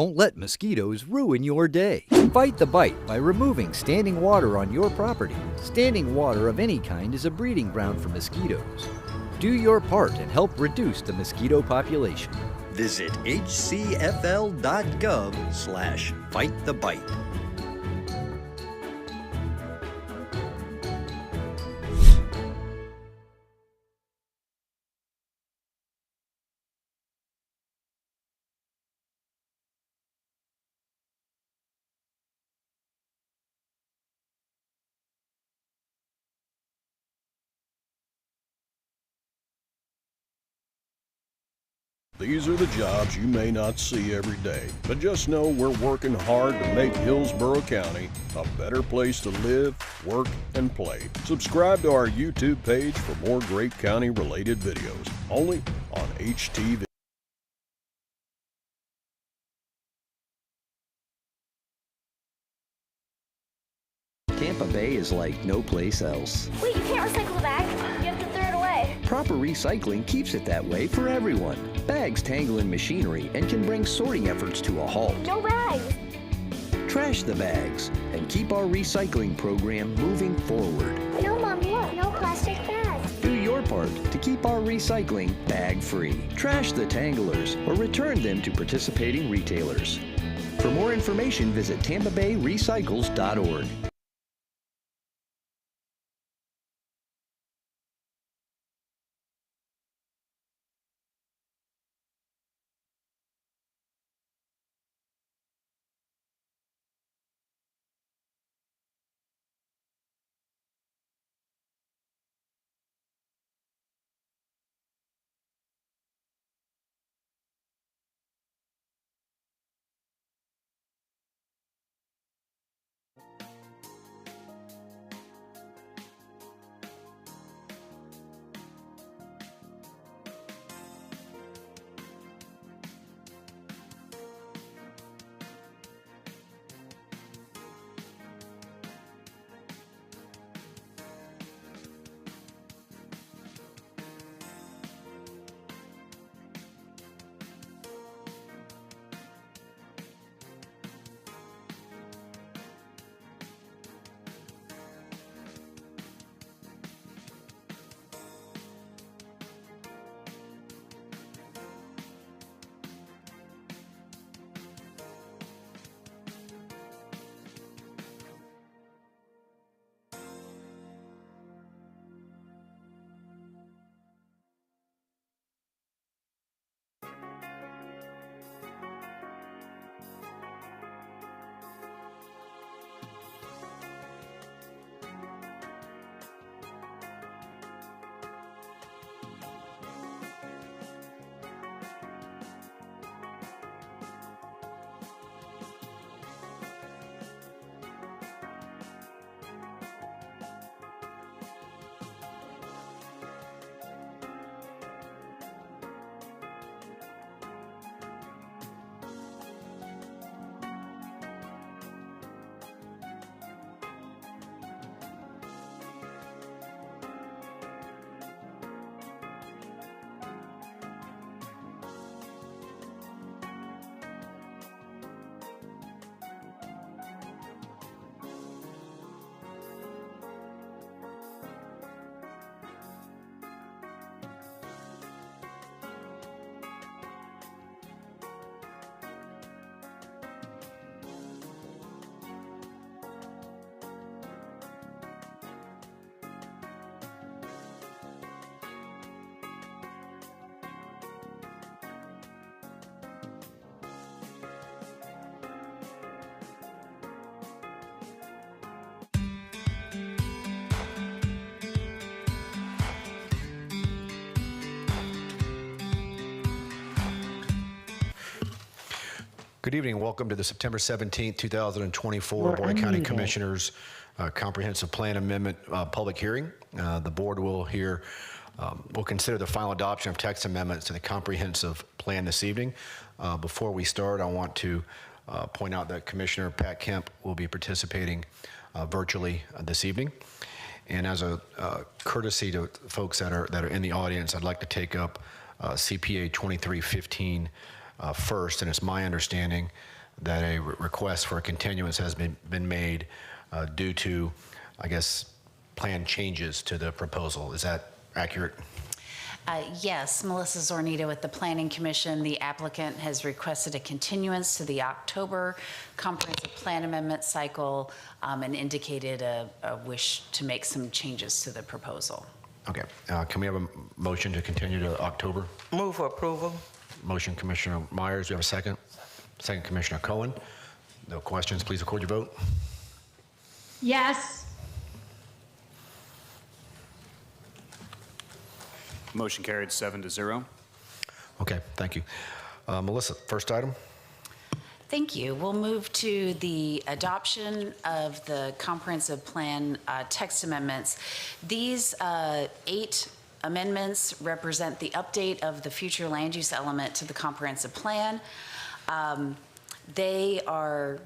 Don't let mosquitoes ruin your day. Fight the bite by removing standing water on your property. Standing water of any kind is a breeding ground for mosquitoes. Do your part and help reduce the mosquito population. Visit hcfl.gov/fightthebite. These are the jobs you may not see every day, but just know we're working hard to make Hillsborough County a better place to live, work, and play. Subscribe to our YouTube page for more great county-related videos, only on HTV. Tampa Bay is like no place else. Wait, you can't recycle the bag. You have to throw it away. Proper recycling keeps it that way for everyone. Bags tangle in machinery and can bring sorting efforts to a halt. No bags. Trash the bags and keep our recycling program moving forward. No, Mom, look. No plastic bags. Do your part to keep our recycling bag-free. Trash the tanglers or return them to participating retailers. For more information, visit TampaBayRecycles.org. Good evening. Welcome to the September 17th, 2024 Boyd County Commissioners Comprehensive Plan Amendment public hearing. The board will consider the final adoption of text amendments to the comprehensive plan this evening. Before we start, I want to point out that Commissioner Pat Kemp will be participating virtually this evening. And as a courtesy to folks that are in the audience, I'd like to take up CPA 2315 first, and it's my understanding that a request for a continuance has been made due to, I guess, plan changes to the proposal. Is that accurate? Yes, Melissa Zornito with the Planning Commission. The applicant has requested a continuance to the October comprehensive plan amendment cycle and indicated a wish to make some changes to the proposal. Okay. Can we have a motion to continue to October? Move for approval. Motion, Commissioner Myers. Do you have a second? Second, Commissioner Cohen. No questions. Please record your vote. Yes. Motion carried 7-0. Okay, thank you. Melissa, first item. Thank you. We'll move to the adoption of the comprehensive plan text amendments. These 8 amendments represent the update of the future land use element to the comprehensive plan. They are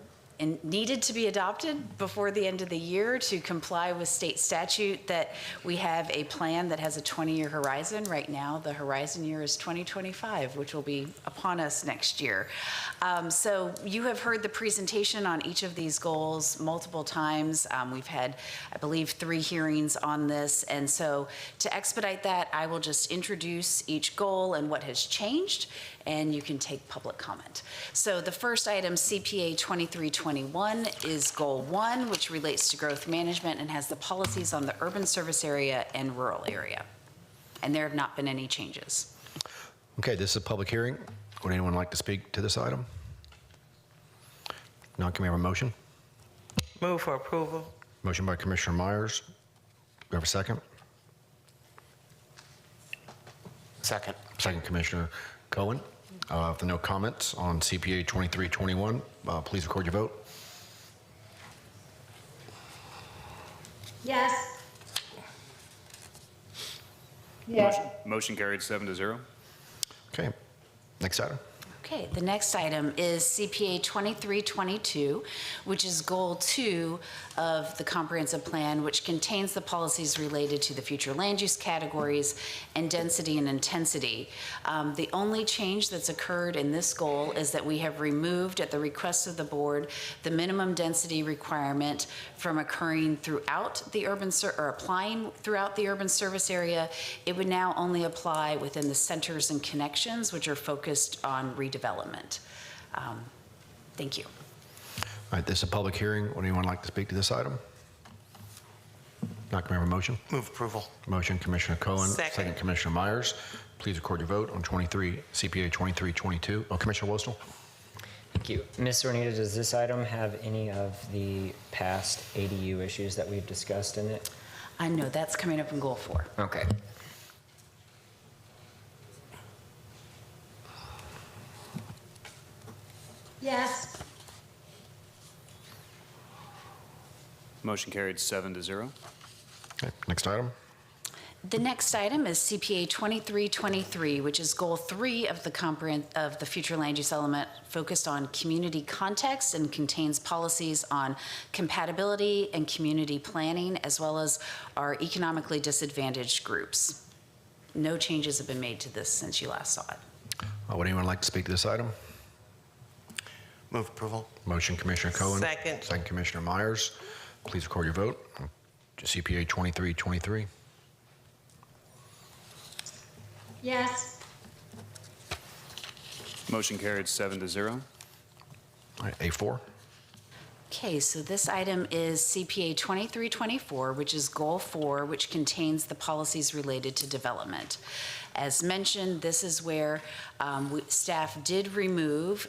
needed to be adopted before the end of the year to comply with state statute that we have a plan that has a 20-year horizon. Right now, the horizon year is 2025, which will be upon us next year. So you have heard the presentation on each of these goals multiple times. We've had, I believe, 3 hearings on this. And so to expedite that, I will just introduce each goal and what has changed, and you can take public comment. So the first item, CPA 2321, is Goal 1, which relates to growth management and has the policies on the urban service area and rural area. And there have not been any changes. Okay, this is a public hearing. Would anyone like to speak to this item? No, can we have a motion? Move for approval. Motion by Commissioner Myers. Do we have a second? Second. Second, Commissioner Cohen. If there are no comments on CPA 2321, please record your vote. Yes. Yes. Motion carried 7-0. Okay, next item. Okay, the next item is CPA 2322, which is Goal 2 of the comprehensive plan, which contains the policies related to the future land use categories and density and intensity. The only change that's occurred in this goal is that we have removed, at the request of the board, the minimum density requirement from occurring throughout the urban or applying throughout the urban service area. It would now only apply within the centers and connections, which are focused on redevelopment. Thank you. All right, this is a public hearing. Would anyone like to speak to this item? Not, can we have a motion? Move approval. Motion, Commissioner Cohen. Second. Commissioner Myers. Please record your vote on CPA 2322. Oh, Commissioner Wostel. Thank you. Ms. Zornita, does this item have any of the past ADU issues that we've discussed in it? No, that's coming up in Goal 4. Okay. Yes. Motion carried 7-0. Okay, next item. The next item is CPA 2323, which is Goal 3 of the future land use element, focused on community context and contains policies on compatibility and community planning, as well as our economically disadvantaged groups. No changes have been made to this since you last saw it. Would anyone like to speak to this item? Move approval. Motion, Commissioner Cohen. Second. Second, Commissioner Myers. Please record your vote on CPA 2323. Yes. Motion carried 7-0. All right, A4. Okay, so this item is CPA 2324, which is Goal 4, which contains the policies related to development. As mentioned, this is where staff did remove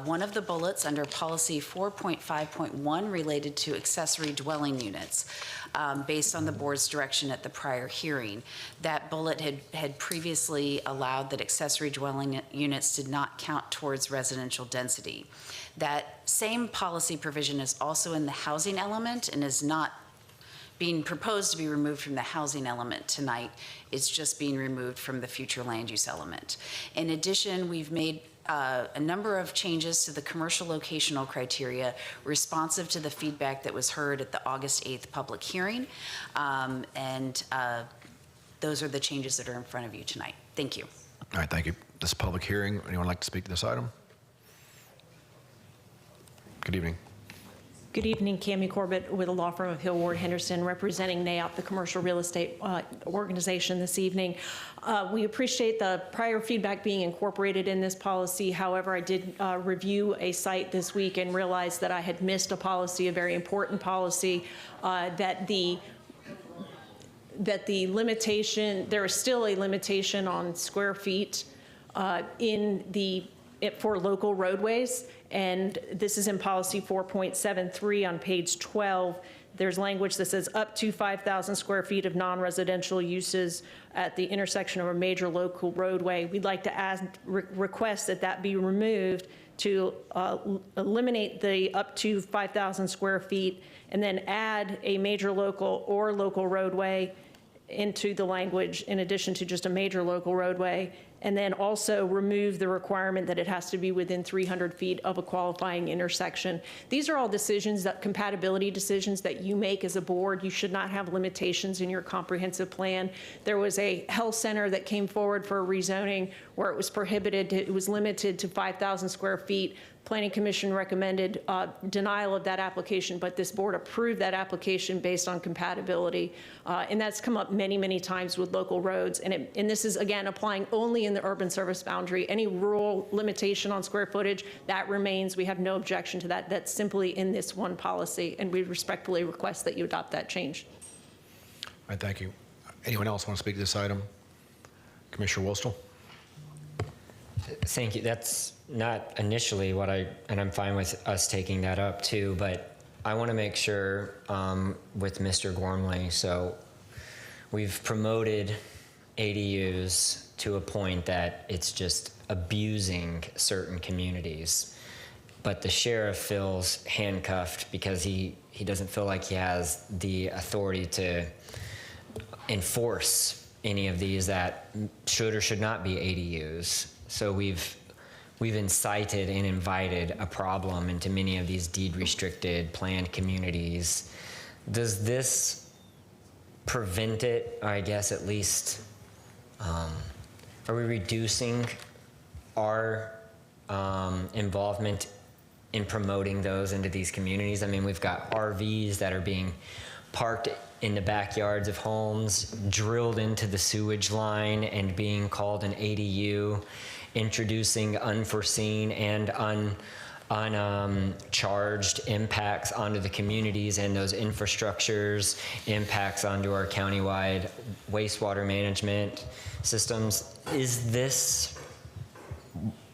one of the bullets under policy 4.5.1 related to accessory dwelling units based on the board's direction at the prior hearing. That bullet had previously allowed that accessory dwelling units did not count towards residential density. That same policy provision is also in the housing element and is not being proposed to be removed from the housing element tonight. It's just being removed from the future land use element. In addition, we've made a number of changes to the commercial locational criteria responsive to the feedback that was heard at the August 8th public hearing. Those are the changes that are in front of you tonight. Thank you. All right, thank you. this public hearing. Anyone like to speak to this item? Good evening. Good evening, Cammie Corbett with the law firm of Hill Ward Henderson, representing NAIOP, the commercial real estate organization this evening. We appreciate the prior feedback being incorporated in this policy. However, I did review a site this week and realized that I had missed a policy, a very important policy, that the limitation, there is still a limitation on square feet for local roadways. And this is in policy 4.73 on page 12. There's language that says up to 5,000 square feet of non-residential uses at the intersection of a major local roadway. We'd like to request that that be removed to eliminate the up to 5,000 square feet and then add a major local or local roadway into the language in addition to just a major local roadway, and then also remove the requirement that it has to be within 300 feet of a qualifying intersection. These are all decisions, that compatibility decisions that you make as a board. You should not have limitations in your comprehensive plan. There was a health center that came forward for a rezoning where it was prohibited, it was limited to 5,000 square feet. Planning Commission recommended denial of that application, but this board approved that application based on compatibility. And that's come up many, many times with local roads. And this is, again, applying only in the urban service boundary. Any rural limitation on square footage, that remains. We have no objection to that. That's simply in this one policy. And we respectfully request that you adopt that change. All right, thank you. Anyone else want to speak to this item? Commissioner Wostel? Thank you. That's not initially and I'm fine with us taking that up too, but I want to make sure with Mr. Gormley, so we've promoted ADUs to a point that it's just abusing certain communities, but the sheriff feels handcuffed because he doesn't feel like he has the authority to enforce any of these that should or should not be ADUs. So we've incited and invited a problem into many of these deed-restricted planned communities. Does this prevent it, or I guess at least, are we reducing our involvement in promoting those into these communities? I mean, we've got RVs that are being parked in the backyards of homes, drilled into the sewage line and being called an ADU, introducing unforeseen and uncharged impacts onto the communities and those infrastructures, impacts onto our countywide wastewater management systems. Is this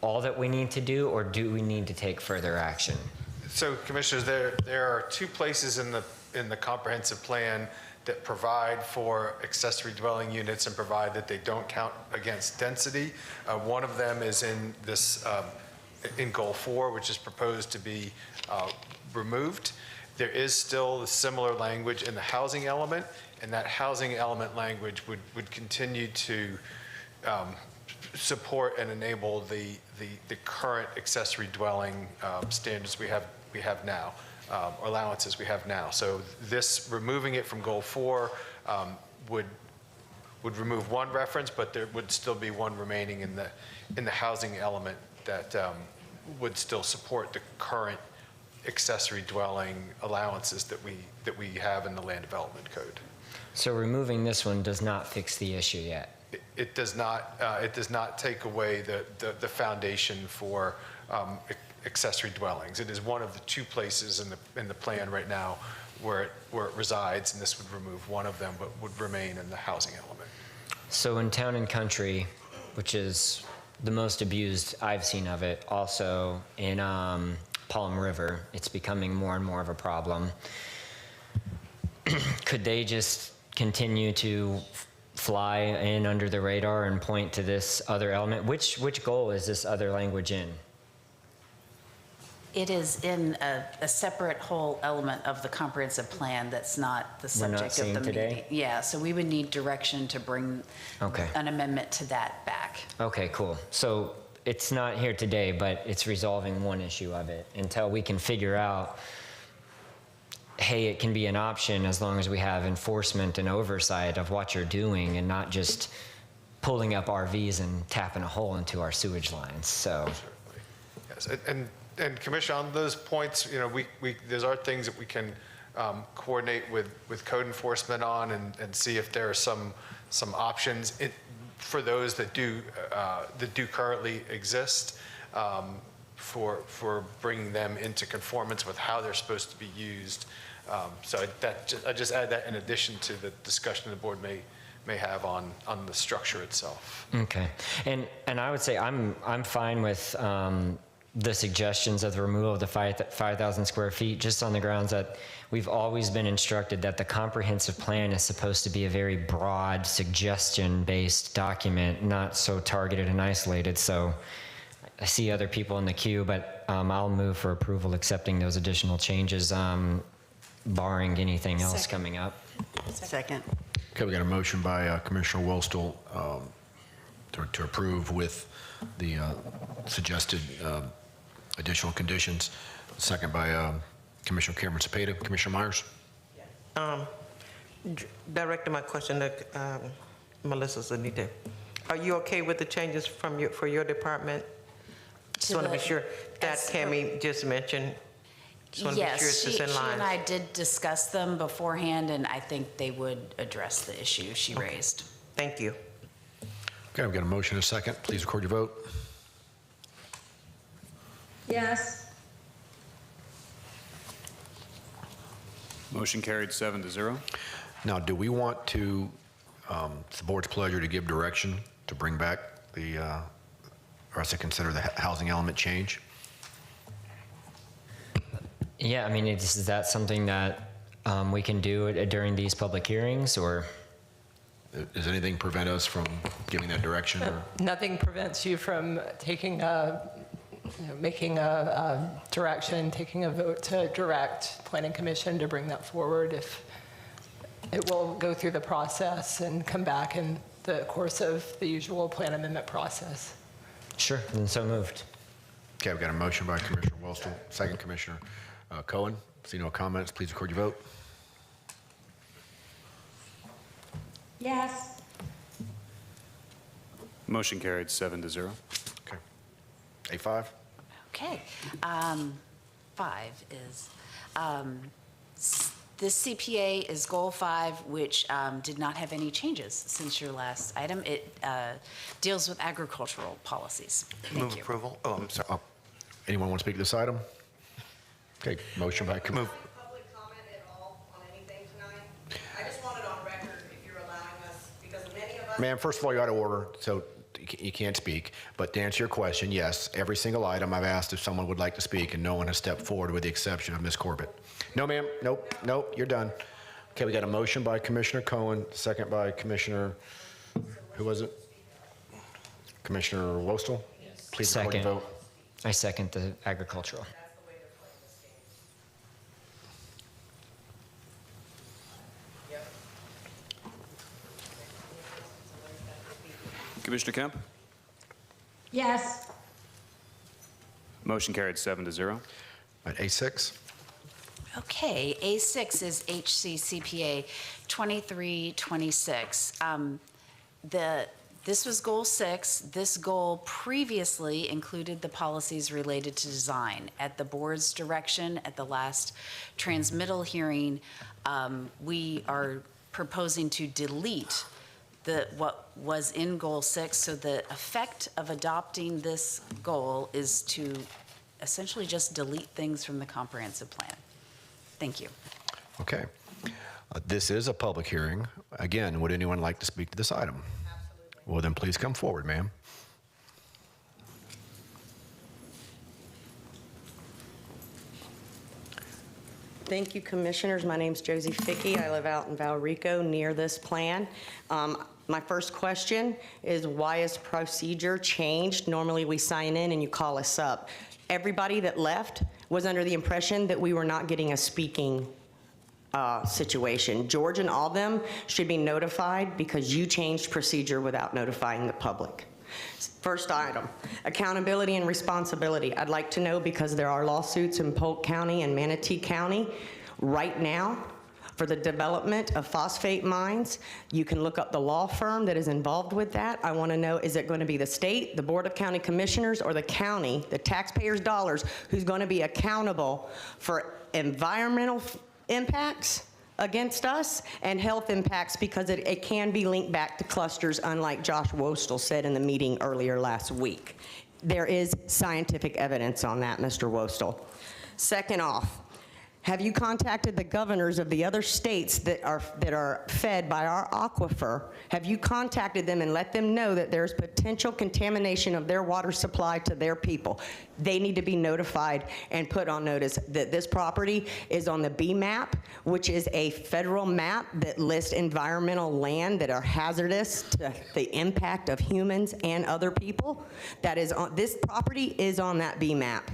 all that we need to do, or do we need to take further action? So, Commissioners, there are two places in the comprehensive plan that provide for accessory dwelling units and provide that they don't count against density. One of them is in this in Goal 4, which is proposed to be removed. There is still a similar language in the housing element, and that housing element language would continue to support and enable the current accessory dwelling standards we have now. Or allowances we have now. So this, removing it from Goal 4 would remove one reference, but there would still be one remaining in the housing element that would still support the current accessory dwelling allowances that we have in the Land Development Code. So removing this one does not fix the issue yet? It does not. It does not take away the foundation for accessory dwellings. It is one of the two places in the plan right now where it resides, and this would remove one of them, but would remain in the housing element. So in Town and Country, which is the most abused I've seen of it, also in Palm River, it's becoming more and more of a problem. Could they just continue to fly in under the radar and point to this other element? Which goal is this other language in? It is in a separate whole element of the comprehensive plan that's not the subject of the meeting. Yeah, so we would need direction to bring an amendment to that back. Okay, cool. So it's not here today, but it's resolving one issue of it until we can figure out, hey, it can be an option as long as we have enforcement and oversight of what you're doing and not just pulling up RVs and tapping a hole into our sewage lines. So, Yes, and Commissioner, on those points, you know, those are things that we can coordinate with code enforcement on and see if there are some options for those that do currently exist, for bringing them into conformance with how they're supposed to be used. So I just add that in addition to the discussion the board may have on the structure itself. okay. And I would say I'm fine with the suggestions of the removal of the 5,000 square feet, just on the grounds that we've always been instructed that the comprehensive plan is supposed to be a very broad, suggestion-based document, not so targeted and isolated. So I see other people in the queue, but I'll move for approval accepting those additional changes, barring anything else coming up. Second. Okay, we got a motion by Commissioner Wostel to approve with the suggested additional conditions. Second by Commissioner Cameron Cepeda. Commissioner Myers? Directing my question to Melissa Zanita. Are you okay with the changes for your department? Just want to be sure that Cammie just mentioned. Just want to be sure it's just in She line. and I did discuss them beforehand, and I think they would address the issue she raised. Thank you. Okay, we've got a motion and a second. Please record your vote. Yes. Motion carried 7-0. Now, do we want to, it's the board's pleasure to give direction to bring back or us to consider the housing element change? Yeah, I mean, is that something that we can do during these public hearings, or? Does anything prevent us from giving that direction? Or? Nothing prevents you from taking making a direction, taking a vote to direct Planning Commission to bring that forward. If it will go through the process and come back in the course of the usual plan amendment process. Sure, then so moved. Okay, we've got a motion by Commissioner Wostel, second Commissioner Cohen. See no comments, please record your vote. Yes. Motion carried 7-0. Okay. A5? Okay. 5 is, this CPA is Goal 5, which did not have any changes since your last item. It deals with agricultural policies. Thank you. Approval. Oh, I'm sorry. Anyone want to speak to this item? Okay, motion by Commissioner. Public comment at all on anything tonight? I just want it on record if you're allowing us, because many of us... Ma'am, first of all, you're out of order, so you can't speak. But to answer your question, yes, every single item I've asked if someone would like to speak, and no one has stepped forward with the exception of Ms. Corbett. No, ma'am. Nope, you're done. Okay, we got a motion by Commissioner Cohen, second by Commissioner, who was it? Commissioner Wostel? Yes. Please record your vote. I second the agricultural. Commissioner Kemp? Yes. Motion carried 7-0. At A6? Okay, A6 is HCCPA 2326. This was Goal 6. This goal previously included the policies related to design. At the board's direction, at the last transmittal hearing, we are proposing to delete what was in Goal 6. So the effect of adopting this goal is to essentially just delete things from the comprehensive plan. Thank you. Okay. This is a public hearing. Again, would anyone like to speak to this item? Absolutely. Well, then please come forward, ma'am. Thank you, Commissioners. My name's Josie Fickey. I live out in Valrico near this plan. My first question is, why is procedure changed? Normally we sign in and you call us up. Everybody that left was under the impression that we were not getting a speaking situation. George and all them should be notified because you changed procedure without notifying the public. First item, accountability and responsibility. I'd like to know, because there are lawsuits in Polk County and Manatee County right now for the development of phosphate mines. You can look up the law firm that is involved with that. I want to know, is it going to be the state, the Board of County Commissioners, or the county, the taxpayers' dollars, who's going to be accountable for environmental impacts against us and health impacts, because it can be linked back to clusters, unlike Josh Wostel said in the meeting earlier last week. There is scientific evidence on that, Mr. Wostel. Second off, have you contacted the governors of the other states that are fed by our aquifer? Have you contacted them and let them know that there's potential contamination of their water supply to their people? They need to be notified and put on notice that this property is on the B map, which is a federal map that lists environmental land that are hazardous to the impact of humans and other people. That is on, this property is on that B map.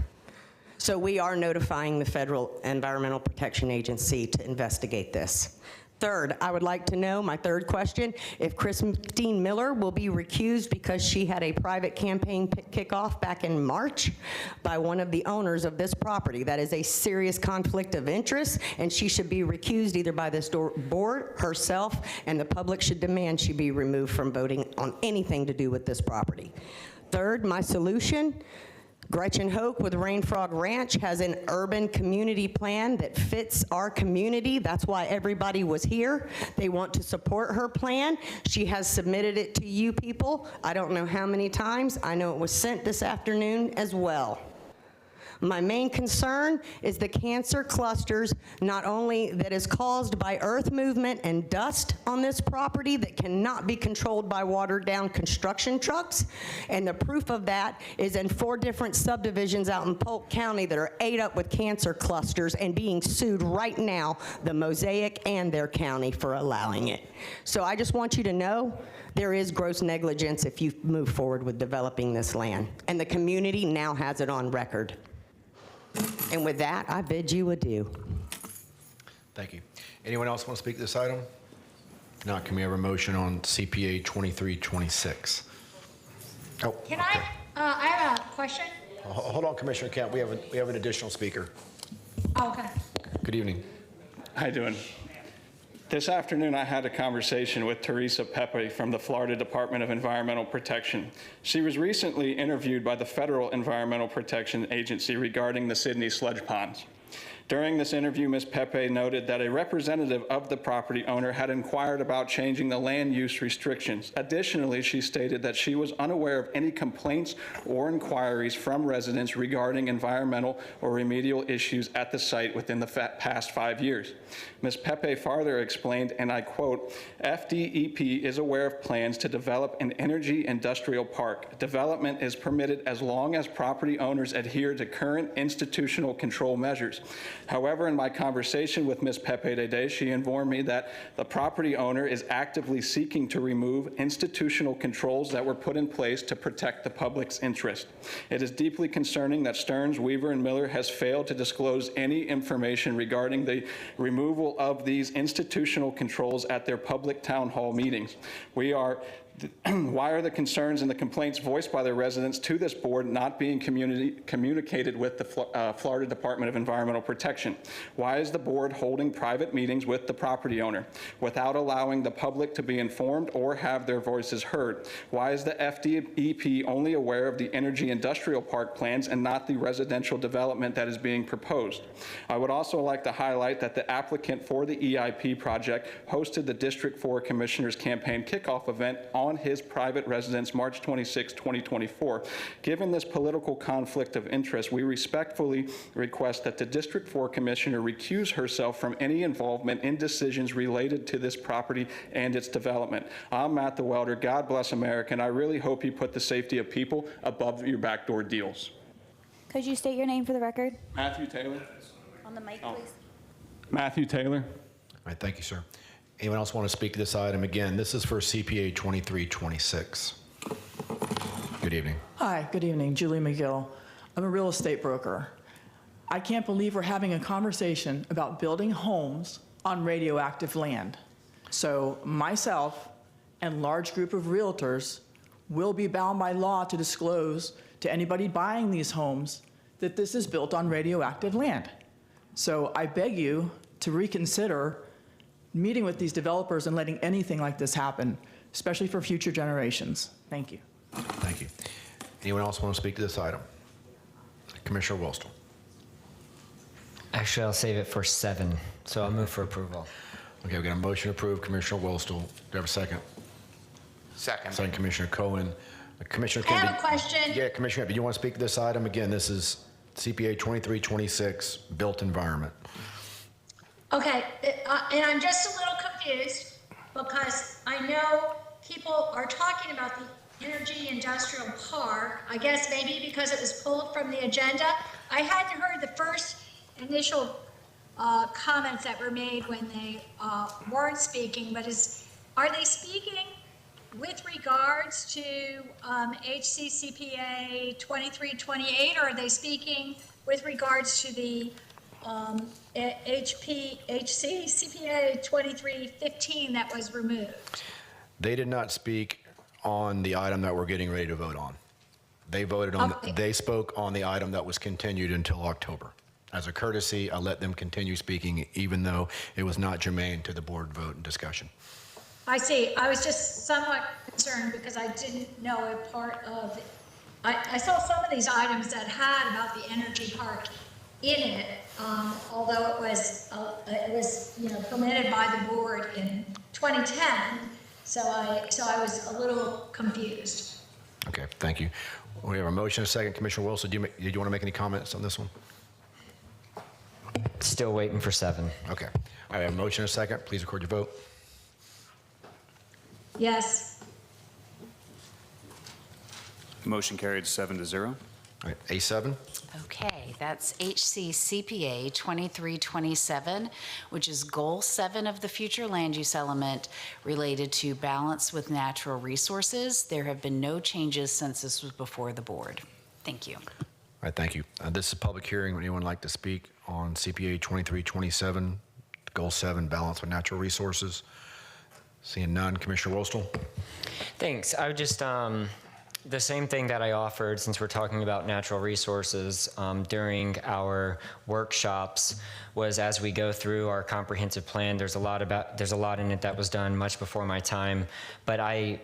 So we are notifying the Federal Environmental Protection Agency to investigate this. Third, I would like to know, my third question, if Christine Miller will be recused because she had a private campaign kickoff back in March by one of the owners of this property. That is a serious conflict of interest, and she should be recused either by this board, herself, and the public should demand she be removed from voting on anything to do with this property. Third, my solution, Gretchen Hoke with Rain Frog Ranch has an urban community plan that fits our community. That's why everybody was here. They want to support her plan. She has submitted it to you people. I don't know how many times. I know it was sent this afternoon as well. My main concern is the cancer clusters, not only that is caused by earth movement and dust on this property that cannot be controlled by watered down construction trucks, and the proof of that is in 4 different subdivisions out in Polk County that are ate up with cancer clusters and being sued right now, the Mosaic and their county, for allowing it. So I just want you to know there is gross negligence if you move forward with developing this land, and the community now has it on record. And with that, I bid you adieu. Thank you. Anyone else want to speak to this item? If not, can we have a motion on CPA 2326? Oh, Can okay. I have a question. Hold on, Commissioner Kent. We have an additional speaker. Oh, okay. Good evening. How you doing? This afternoon, I had a conversation with Teresa Pepe from the Florida Department of Environmental Protection. She was recently interviewed by the Federal Environmental Protection Agency regarding the Sydney sludge ponds. During this interview, Ms. Pepe noted that a representative of the property owner had inquired about changing the land use restrictions. Additionally, she stated that she was unaware of any complaints or inquiries from residents regarding environmental or remedial issues at the site within the past 5 years. Ms. Pepe further explained, and I quote, "FDEP is aware of plans to develop an energy industrial park. Development is permitted as long as property owners adhere to current institutional control measures. However, in my conversation with Ms. Pepe today, she informed me that the property owner is actively seeking to remove institutional controls that were put in place to protect the public's interest. It is deeply concerning that Stearns, Weaver, and Miller has failed to disclose any information regarding the removal of these institutional controls at their public town hall meetings. Why are the concerns and the complaints voiced by the residents to this board not being communicated with the Florida Department of Environmental Protection? Why is the board holding private meetings with the property owner without allowing the public to be informed or have their voices heard? Why is the FDEP only aware of the energy industrial park plans and not the residential development that is being proposed? I would also like to highlight that the applicant for the EIP project hosted the District 4 Commissioners Campaign Kickoff event on his private residence March 26, 2024. Given this political conflict of interest, we respectfully request that the District 4 Commissioner recuse herself from any involvement in decisions related to this property and its development. I'm Matt the Welder. God bless America, and I really hope you put the safety of people above your backdoor deals. Could you state your name for the record? Matthew Taylor. On the mic, please. Matthew Taylor. All right, thank you, sir. Anyone else want to speak to this item? Again, this is for CPA 2326. Good evening. Hi, good evening. Julie McGill. I'm a real estate broker. I can't believe we're having a conversation about building homes on radioactive land. So myself and large group of realtors will be bound by law to disclose to anybody buying these homes that this is built on radioactive land. So I beg you to reconsider meeting with these developers and letting anything like this happen, especially for future generations. Thank you. Thank you. Anyone else want to speak to this item? Commissioner Wilstel. Actually, I'll save it for 7, so I'll move for approval. Okay, we got a motion to approve. Commissioner Wilstel. Do you have a second? Second. Second, Commissioner Cohen. Commissioner I Kennedy. have a question. Yeah, Commissioner, do you want to speak to this item? Again, this is CPA 2326, built environment. Okay, and I'm just a little confused because I know people are talking about the Energy Industrial Park. I guess maybe because it was pulled from the agenda. I hadn't heard the first initial comments that were made when they weren't speaking, but are they speaking with regards to HCCPA 2328, or are they speaking with regards to the HCCPA 2315 that was removed? They did not speak on the item that we're getting ready to vote on. They voted on, they spoke on the item that was continued until October. As a courtesy, I let them continue speaking even though it was not germane to the board vote and discussion. I see. I was just somewhat concerned because I didn't know a part of, I saw some of these items that had about the energy park in it, although it was permitted by the board in 2010. So I was a little confused. Okay, thank you. We have a motion, a second. Commissioner Wilson, did you want to make any comments on this one? Still waiting for 7. Okay. I have a motion, a second. Please record your vote. Yes. Motion carried 7-0. All right, A7. Okay, that's HCCPA 2327, which is Goal 7 of the future land use element related to balance with natural resources. There have been no changes since this was before the board. Thank you. All right, thank you. This is a public hearing. Would anyone like to speak on CPA 2327, Goal 7, balance with natural resources? Seeing none, Commissioner Wilstel. Thanks. I would just, the same thing that I offered, since we're talking about natural resources during our workshops, was as we go through our comprehensive plan, there's a lot in it that was done much before my time, but I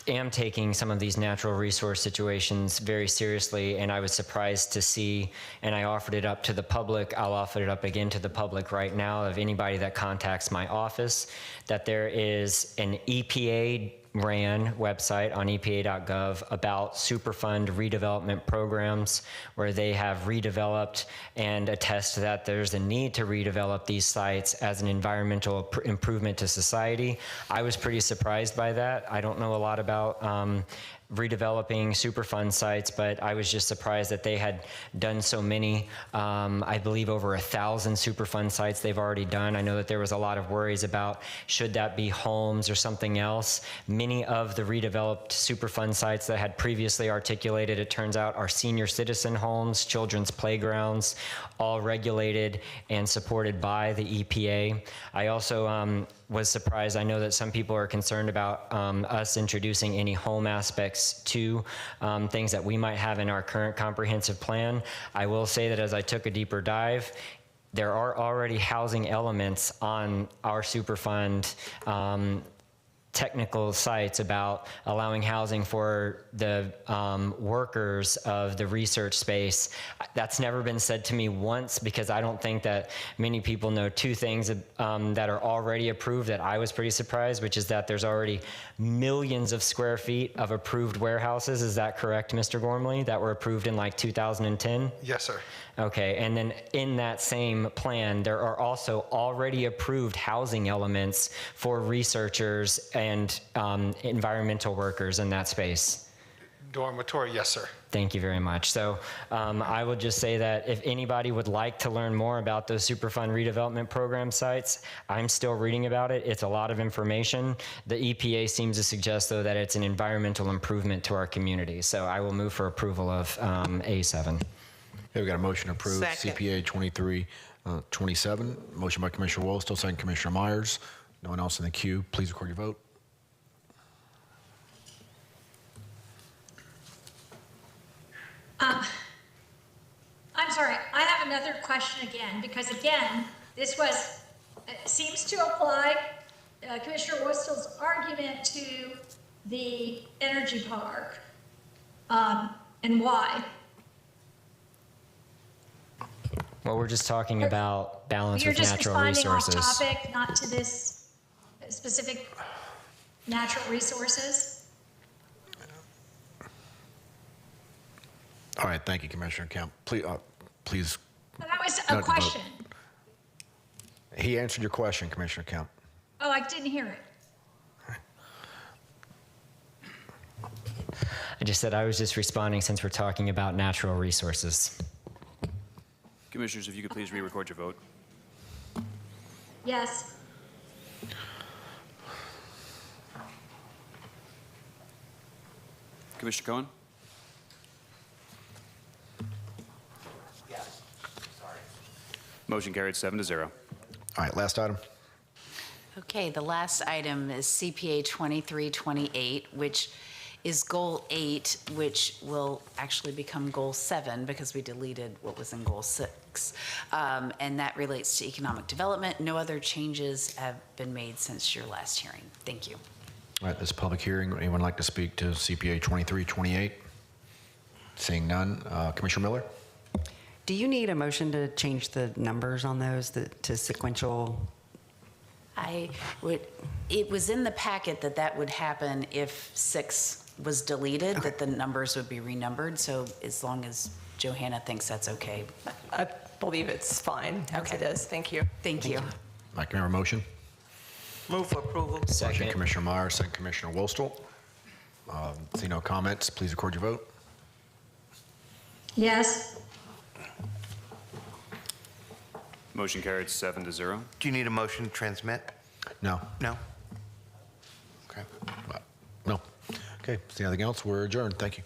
am taking some of these natural resource situations very seriously, and I was surprised to see, and I offered it up to the public, I'll offer it up again to the public right now, of anybody that contacts my office, that there is an EPA ran website on EPA.gov about Superfund redevelopment programs where they have redeveloped and attest that there's a need to redevelop these sites as an environmental improvement to society. I was pretty surprised by that. I don't know a lot about redeveloping Superfund sites, but I was just surprised that they had done so many. I believe over 1,000 Superfund sites they've already done. I know that there was a lot of worries about should that be homes or something else. Many of the redeveloped Superfund sites that had previously articulated, it turns out, are senior citizen homes, children's playgrounds, all regulated and supported by the EPA. I also was surprised. I know that some people are concerned about us introducing any home aspects to things that we might have in our current comprehensive plan. I will say that as I took a deeper dive, there are already housing elements on our Superfund technical sites about allowing housing for the workers of the research space. That's never been said to me once, because I don't think that many people know two things that are already approved that I was pretty surprised, which is that there's already millions of square feet of approved warehouses. Is that correct, Mr. Gormley, that were approved in like 2010? Yes, sir. Okay, and then in that same plan, there are also already approved housing elements for researchers and environmental workers in that space. Dormitory, yes, sir. Thank you very much. So I would just say that if anybody would like to learn more about those Superfund redevelopment program sites, I'm still reading about it. It's a lot of information. The EPA seems to suggest, though, that it's an environmental improvement to our community. So I will move for approval of A7. Okay, we got a motion to approve Second. CPA 2327. Motion by Commissioner Wilstel, second Commissioner Myers. No one else in the queue. Please record your vote. I'm sorry, I have another question again, because again, this was seems to apply, Commissioner Wustel's argument to the energy park, and why? Well, we're just talking about balance You're with just natural responding resources. off topic, not to this specific natural resources? All right, thank you, Commissioner Kemp. Please, That was Not a to vote. question. He answered your question, Commissioner Kemp. Oh, I didn't hear it. I just said I was just responding since we're talking about natural resources. Commissioners, if you could please re-record your vote. Yes. Commissioner Cohen? Yes. Sorry. Motion carried 7-0. All right, last item. Okay, the last item is CPA 2328, which is Goal 8, which will actually become Goal 7 because we deleted what was in Goal 6. And that relates to economic development. No other changes have been made since your last hearing. Thank you. All right, this public hearing, anyone like to speak to CPA 2328? Seeing none, Commissioner Miller? Do you need a motion to change the numbers on those to sequential? It was in the packet that would happen if 6 was deleted, that the numbers would be renumbered. So as long as Johanna thinks that's okay. I believe it's fine as it is. Thank you. Thank you. I can I have a motion? Move for approval. Motion, Commissioner Meyer, second Commissioner Wostel. See no comments, please record your vote. Yes. Motion carried 7-0. Do you need a motion to transmit? No. No? Okay. No. Okay, see anything else? We're adjourned. Thank you.